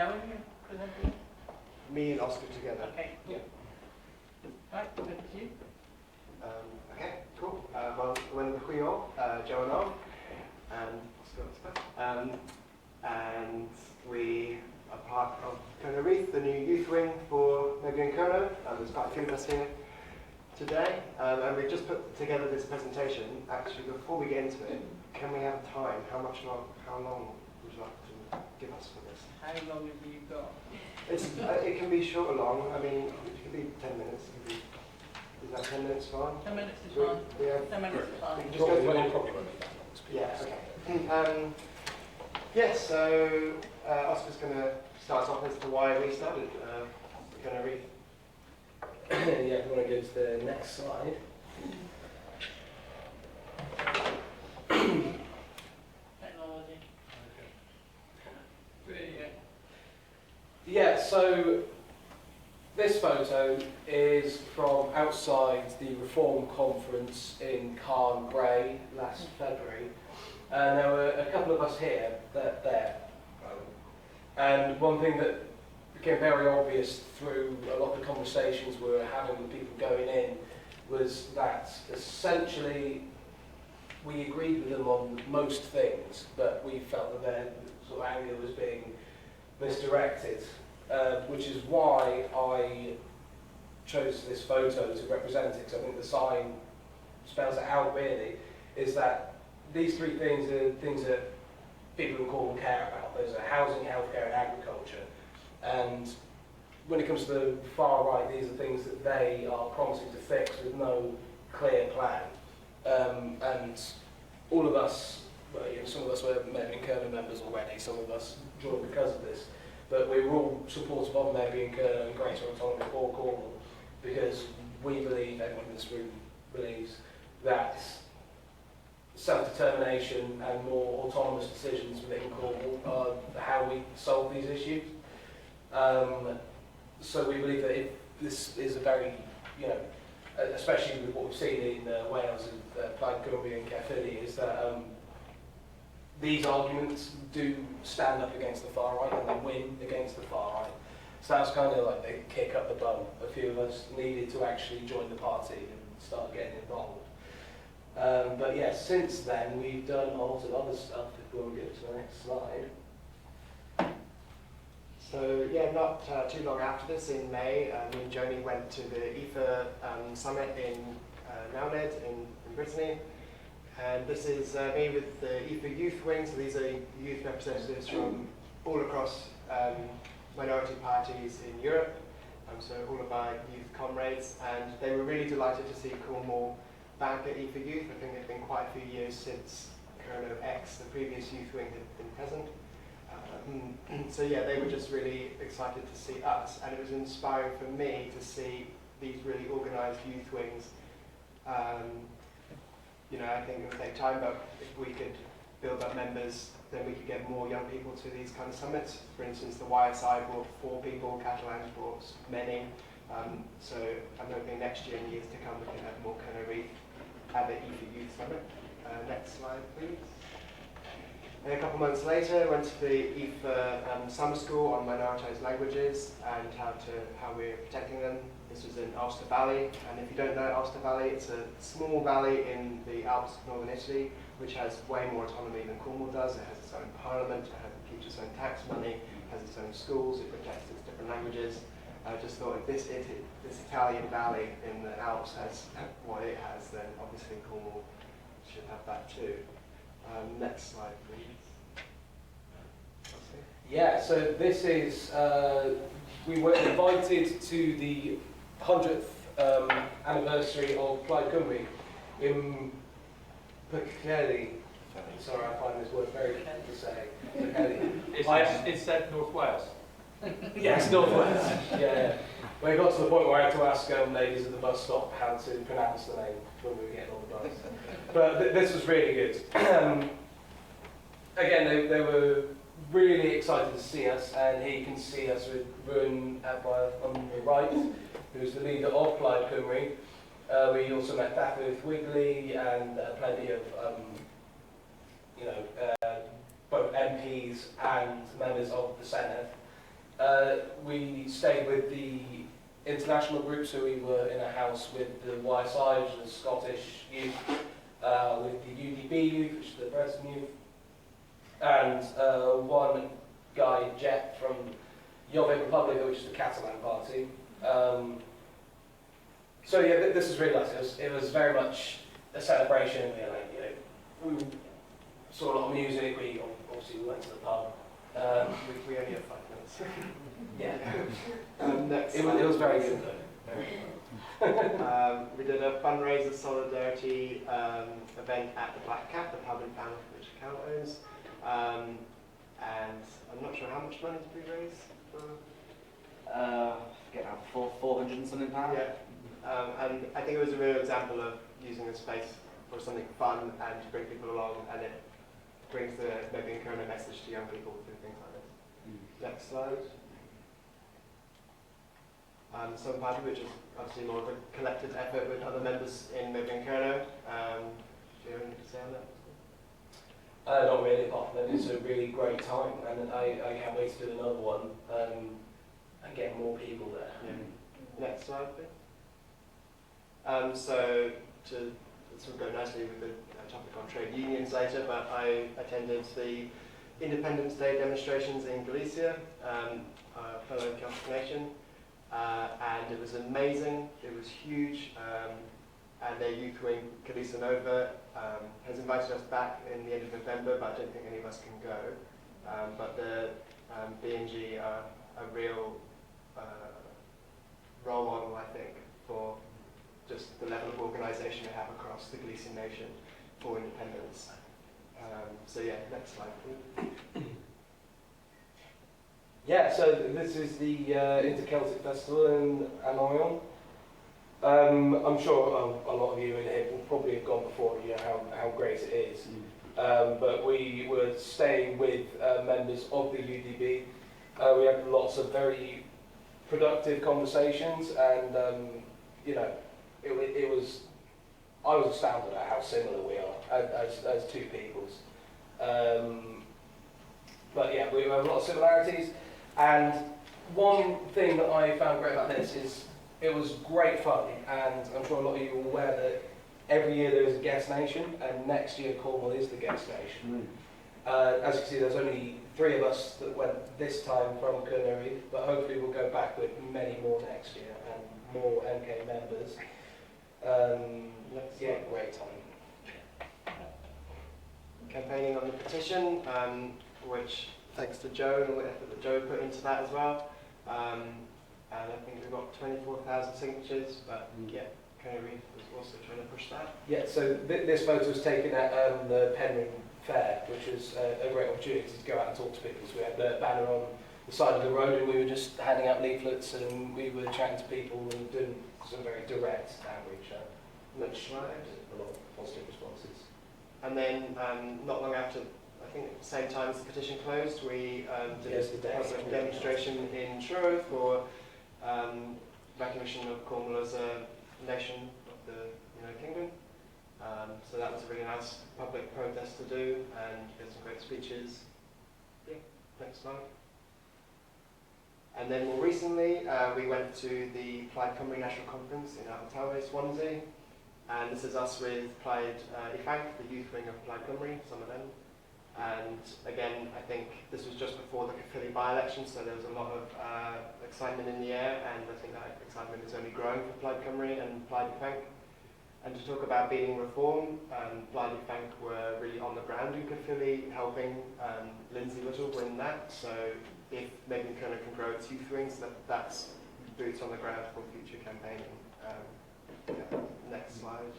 Jowan, you presenting? Me and Oscar together. Okay, cool. Yeah. Right, good to see you. Okay, cool. Wel, welcome to you all, Jowan and Oscar. And we are part of Kernow Rydh, the new youth wing for Mebyon Kernow. There's quite a few of us here today, and we've just put together this presentation. Actually, before we get into it, can we have time? How long would you like to give us for this? How long have you got? It can be short or long. I mean, it could be 10 minutes. Is that 10 minutes fine? 10 minutes is fine. Yeah. 10 minutes is fine. Just go through probably won't be that long. Yeah, okay. Yeah, so Oscar's going to start off as to why we started Kernow Rydh. Yeah, if you want to go to the next slide. Technology. Okay. Yeah, so this photo is from outside the Reform Conference in Cornwall last February. And there were a couple of us here, there. And one thing that became very obvious through a lot of the conversations we were having with people going in was that essentially we agreed with them on most things, but we felt that their sort of anger was being misdirected, which is why I chose this photo to represent it, because I think the sign spells it out really, is that these three things are things that people in Cornwall care about. Those are housing, healthcare and agriculture. And when it comes to the far right, these are things that they are promising to fix with no clear plan. And all of us, well, you know, some of us were Mebyon Kernow members already, some of us joined because of this, but we were all supportive of Mebyon Kernow and greater autonomy for Cornwall, because we believe, everyone in this room believes, that self-determination and more autonomous decisions within Cornwall are how we solve these issues. So we believe that this is a very, you know, especially with what we've seen in Wales and Plaid Cymru and Caerphilly, is that these arguments do stand up against the far right and they win against the far right. So that's kind of like the kick up the bum a few of us needed to actually join the party and start getting involved. But yeah, since then we've done a lot of other stuff. If we want to go to the next slide. So yeah, not too long after this, in May, me and Joni went to the IFA summit in Nawned in Brittany. And this is me with the IFA youth wing, so these are youth representatives from all across minority parties in Europe, so all of our youth comrades, and they were really delighted to see Cornwall back at IFA Youth. I think it's been quite a few years since Kernow X, the previous youth wing, had been present. So yeah, they were just really excited to see us, and it was inspiring for me to see these really organised youth wings. You know, I think it would take time, but if we could build up members, then we could get more young people to these kind of summits. For instance, the YSI brought 4 people, Catalans brought many. So I'm hoping next year and years to come we can have more Kernow Rydh at the IFA Youth Summit. Next slide, please. And a couple of months later, I went to the IFA summer school on minoritized languages and how we're protecting them. This was in Ulster Valley, and if you don't know Ulster Valley, it's a small valley in the Alps of northern Italy, which has way more autonomy than Cornwall does. It has its own parliament, it keeps its own tax money, it has its own schools, it protects its different languages. I just thought if this Italian valley in the Alps has what it has, then obviously Cornwall should have that too. Next slide, please. Yeah, so this is, we were invited to the 100th anniversary of Plaid Cymru in Pwllheli. Sorry, I find this word very difficult to say. It's said North Wales. Yes, North Wales. Yeah. We got to the point where I had to ask ladies at the bus stop how to pronounce the name when we were getting on the bus. But this was really good. Again, they were really excited to see us, and here you can see us with Ruan on the right, who's the leader of Plaid Cymru. We also met Dafydd Wigley and plenty of both MPs and members of the Senedd. We stayed with the international group, so we were in a house with the YSI, which is the Scottish youth, with the UDB youth, which is the Present youth, and one guy, Jet, from Jowan, which is the Catalan party. So yeah, this is really nice. It was very much a celebration. We saw a lot of music. We obviously went to the pub. We only have 5 minutes. Yeah. Next It was very good though. Very good. We did a fundraiser solidarity event at the Black Cat, the pub in Falmouth, which Cal owns. And I'm not sure how much money did we raise for? Get out 400 and something pounds. Yeah. And I think it was a real example of using the space for something fun and to bring people along, and it brings the Mebyon Kernow message to young people through things like this. Next slide. Some part of which is obviously more of a collective effort with other members in Mebyon Kernow. Do you have anything to say on that? Not really, apart from that, it's a really great time, and I can't wait to do another one and get more people there. Yeah. Next slide, please. So to sort of go nicely with the topic on trade unions later, but I attended the Independence Day demonstrations in Galicia, our fellow Celtic nation, and it was amazing. It was huge, and their youth wing, Galicia Nova, has invited us back in the end of November, but I don't think any of us can go. But the BNG are a real role model, I think, for just the level of organisation we have across the Galician nation for independence. So yeah, next slide, please. Yeah, so this is the Inter-Celtic Festival in Anoyon. I'm sure a lot of you in here will probably have gone before, you know how great it is. But we were staying with members of the UDB. We had lots of very productive conversations, and you know, it was. I was astounded at how similar we are as two peoples. But yeah, we have a lot of similarities. And one thing that I found great about this is it was great fun, and I'm sure a lot of you are aware that every year there is a guest nation, and next year Cornwall is the guest nation. As you can see, there's only 3 of us that went this time from Kernow Rydh, but hopefully we'll go back with many more next year and more MK members. Yeah, great time. Campaigning on the petition, which thanks to Joe and all the effort that Joe put into that as well. And I think we've got 24,000 signatures, but yeah, Kernow Rydh was also trying to push that. Yeah, so this photo was taken at the Penryn Fair, which was a great opportunity to go out and talk to people. So we had the banner on the side of the road, and we were just handing out leaflets, and we were chatting to people and doing some very direct outreach, which had a lot of positive responses. And then not long after, I think at the same time as the petition closed, we did a demonstration in Truro for recognition of Cornwall as a nation of the United Kingdom. So that was a really nice public protest to do, and did some great speeches. Yeah, next slide. And then more recently, we went to the Plaid Cymru National Conference in Abertawe, Swansea. And this is us with Plaid Ifanc, the youth wing of Plaid Cymru, some of them. And again, I think this was just before the Caerphilly by-election, so there was a lot of excitement in the air, and I think that excitement is only growing for Plaid Cymru and Plaid Ifanc. And to talk about beating reform, Plaid Ifanc were really on the ground in Caerphilly, helping Lindsay Little win that. So if Mebyon Kernow can grow its youth wings, that's boots on the ground for future campaigning. Yeah, next slide.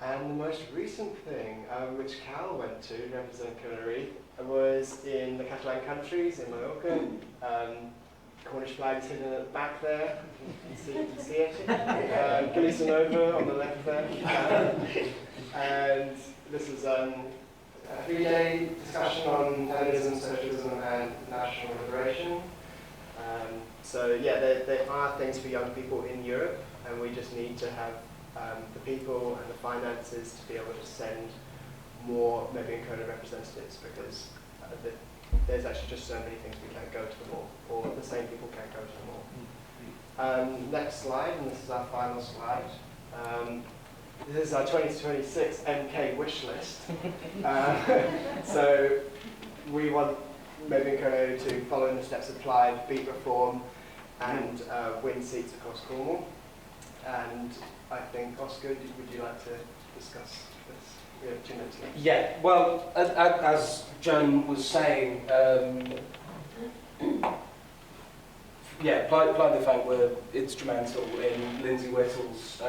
And the most recent thing, which Cal went to represent Kernow Rydh, was in the Catalan countries, in Mallorca. Cornish flag is hidden at the back there. You can see it. Galicia Nova on the left there. And this is a 3-day discussion on feminism, socialism, and national liberation. So yeah, there are things for young people in Europe, and we just need to have the people and the finances to be able to send more Mebyon Kernow representatives, because there's actually just so many things we can't go to them all, or the same people can't go to them all. Next slide, and this is our final slide. This is our 2026 MK wish list. So we want Mebyon Kernow to follow in the steps of Clyde, beat reform, and win seats across Cornwall. And I think, Oscar, would you like to discuss this? We have 2 minutes left. Yeah, well, as Joan was saying, yeah, Clyde the Fang were instrumental in Lindsay Whittle's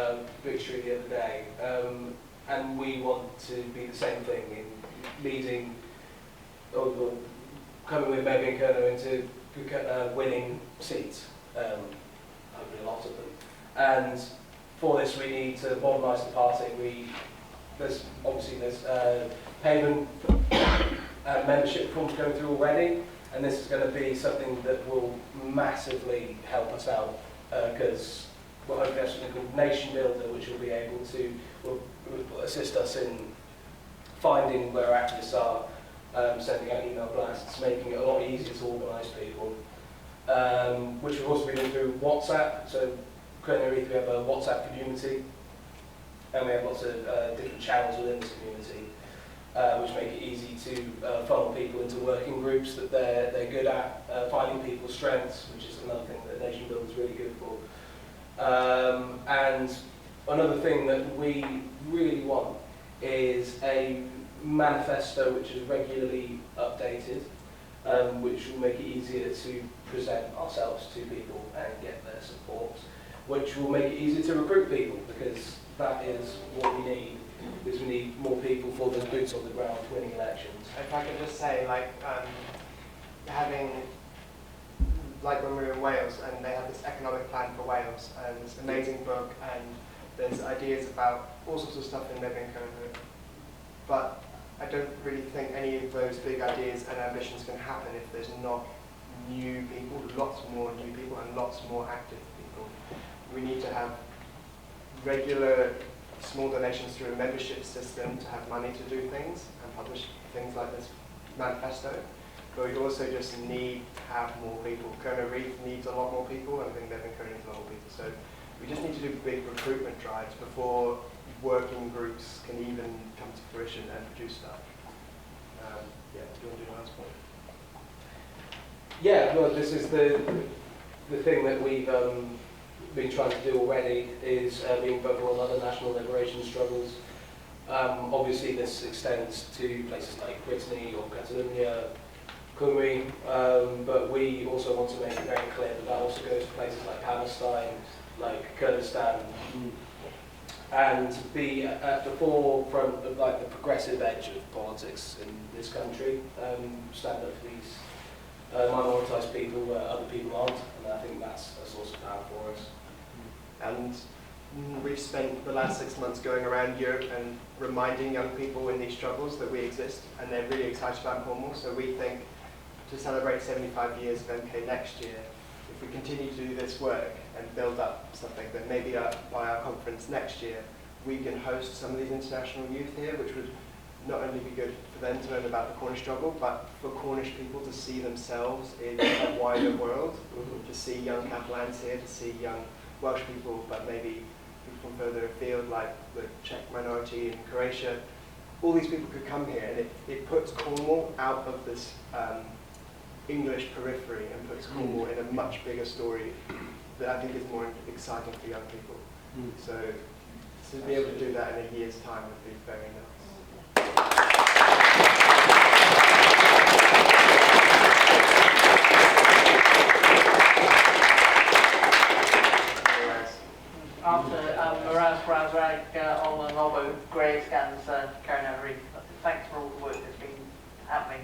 victory the other day, and we want to be the same thing in leading, or coming with Mebyon Kernow into winning seats, hopefully a lot of them. And for this we need to modernise the party. There's payment and membership reforms going through already, and this is going to be something that will massively help us out because we're hoping to have something called Nation Builder, which will be able to will assist us in finding where activists are, sending out email blasts, making it a lot easier to organise people, which we've also been doing through WhatsApp. So Kernow Rydh, we have a WhatsApp community, and we have lots of different channels within this community, which make it easy to funnel people into working groups that they're good at, finding people's strengths, which is another thing that Nation Builder is really good for. And another thing that we really want is a manifesto which is regularly updated, which will make it easier to present ourselves to people and get their support, which will make it easier to recruit people, because that is what we need. Is we need more people for those boots on the ground winning elections. If I could just say, having, when we were in Wales, and they have this economic plan for Wales, and this amazing book, and there's ideas about all sorts of stuff in Mebyon Kernow, but I don't really think any of those big ideas and ambitions can happen if there's not new people, lots more new people, and lots more active people. We need to have regular small donations through a membership system to have money to do things and publish things like this manifesto. But we also just need to have more people. Kernow Rydh needs a lot more people, and I think Mebyon Kernow needs a lot more people. So we just need to do big recruitment drives before working groups can even come to fruition and produce stuff. Yeah, do you want to do the last point? Yeah, well, this is the thing that we've been trying to do already, is being vocal on other national liberation struggles. Obviously this extends to places like Brittany or Catalonia, Cymru, but we also want to make it very clear that that also goes to places like Palestine, like Kurdistan, and be at the forefront of the progressive edge of politics in this country, stand up for these minoritised people where other people aren't, and I think that's a source of power for us. And we've spent the last 6 months going around Europe and reminding young people in these struggles that we exist, and they're really excited about Cornwall. So we think to celebrate 75 years of MK next year, if we continue to do this work and build up something, that maybe by our conference next year, we can host some of these international youth here, which would not only be good for them to learn about the Cornish struggle, but for Cornish people to see themselves in a wider world, to see young Catalans here, to see young Welsh people, but maybe people from further afield, like the Czech minority in Croatia. All these people could come here, and it puts Cornwall out of this English periphery and puts Cornwall in a much bigger story that I think is more exciting for young people. So to be able to do that in a year's time would be very nice. After Moraz, Brazrag, Olman, Lobo, Grey scans Kernow Rydh. Thanks for all the work that's been happening.